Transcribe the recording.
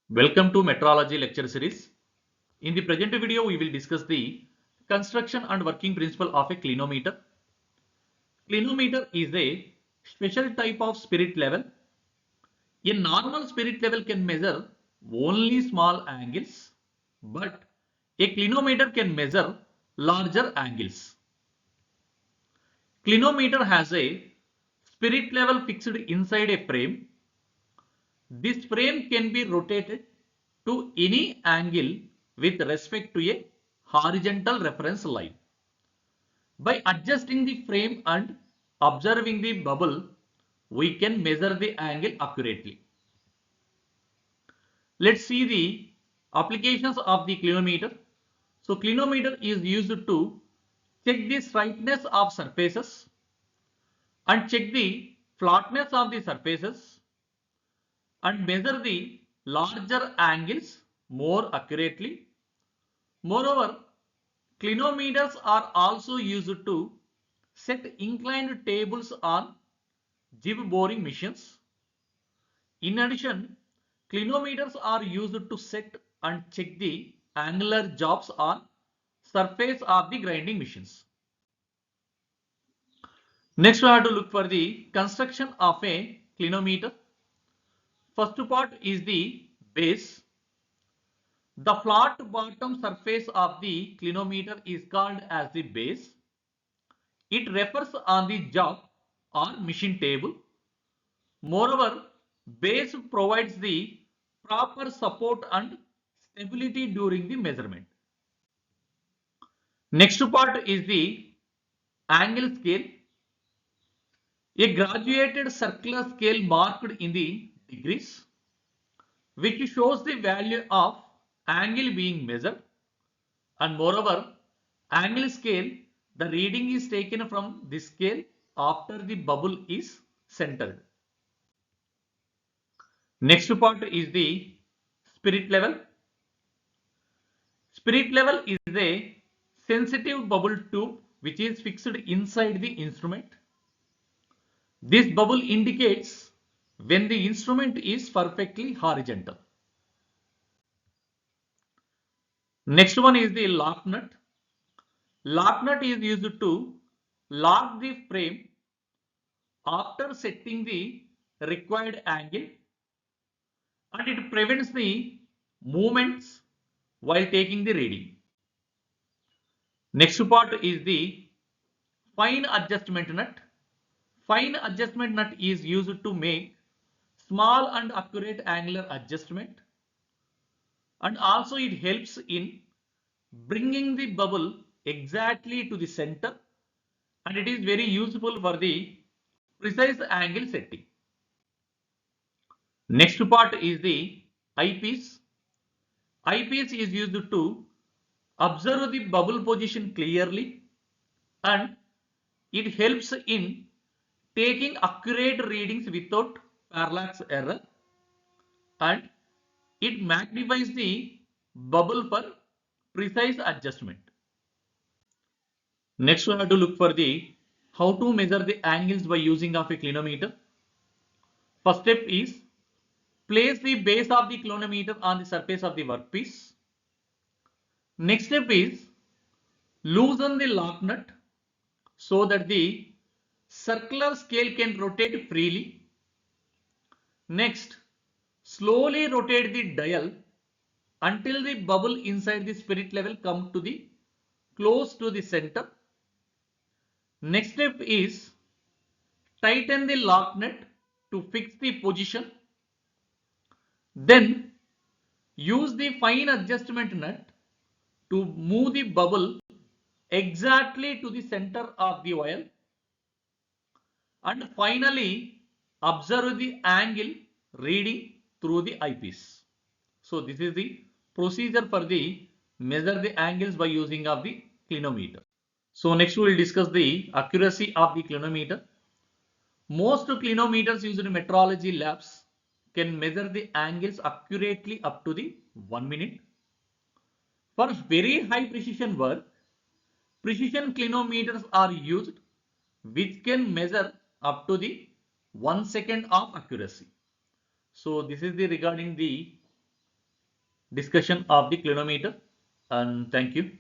Welcome to Metrology lecture series. In the present video, we will discuss the construction and working principle of a clinometer. Clinometer is a special type of spirit level. A normal spirit level can measure only small angles, but a clinometer can measure larger angles. Clinometer has a spirit level fixed inside a frame. This frame can be rotated to any angle with respect to a horizontal reference line. By adjusting the frame and observing the bubble, we can measure the angle accurately. Let's see the applications of the clinometer. So clinometer is used to check the straightness of surfaces and check the flatness of the surfaces and measure the larger angles more accurately. Moreover, clinometers are also used to set inclined tables on jib boring machines. In addition, clinometers are used to set and check the angular jobs on surface of the grinding machines. Next, we have to look for the construction of a clinometer. First part is the base. The flat bottom surface of the clinometer is called as the base. It refers on the job or machine table. Moreover, base provides the proper support and stability during the measurement. Next part is the angle scale. A graduated circular scale marked in the degrees, which shows the value of angle being measured. And moreover, angle scale, the reading is taken from this scale after the bubble is centered. Next part is the spirit level. Spirit level is a sensitive bubble tube which is fixed inside the instrument. This bubble indicates when the instrument is perfectly horizontal. Next one is the lock nut. Lock nut is used to lock the frame after setting the required angle, and it prevents the movements while taking the reading. Next part is the fine adjustment nut. Fine adjustment nut is used to make small and accurate angular adjustment, and also it helps in bringing the bubble exactly to the center, and it is very useful for the precise angle setting. Next part is the eyepiece. Eyepiece is used to observe the bubble position clearly, and it helps in taking accurate readings without parallax error, and it magnifies the bubble for precise adjustment. Next, we have to look for the how to measure the angles by using of a clinometer. First step is place the base of the clinometer on the surface of the workpiece. Next step is loosen the lock nut so that the circular scale can rotate freely. Next, slowly rotate the dial until the bubble inside the spirit level come to the close to the center. Next step is tighten the lock nut to fix the position. Then use the fine adjustment nut to move the bubble exactly to the center of the wire. And finally, observe the angle reading through the eyepiece. So this is the procedure for the measure the angles by using of the clinometer. So next we will discuss the accuracy of the clinometer. Most clinometers used in metrology labs can measure the angles accurately up to the 1 minute. For very high precision work, precision clinometers are used which can measure up to the 1 second of accuracy. So this is the regarding the discussion of the clinometer, and thank you.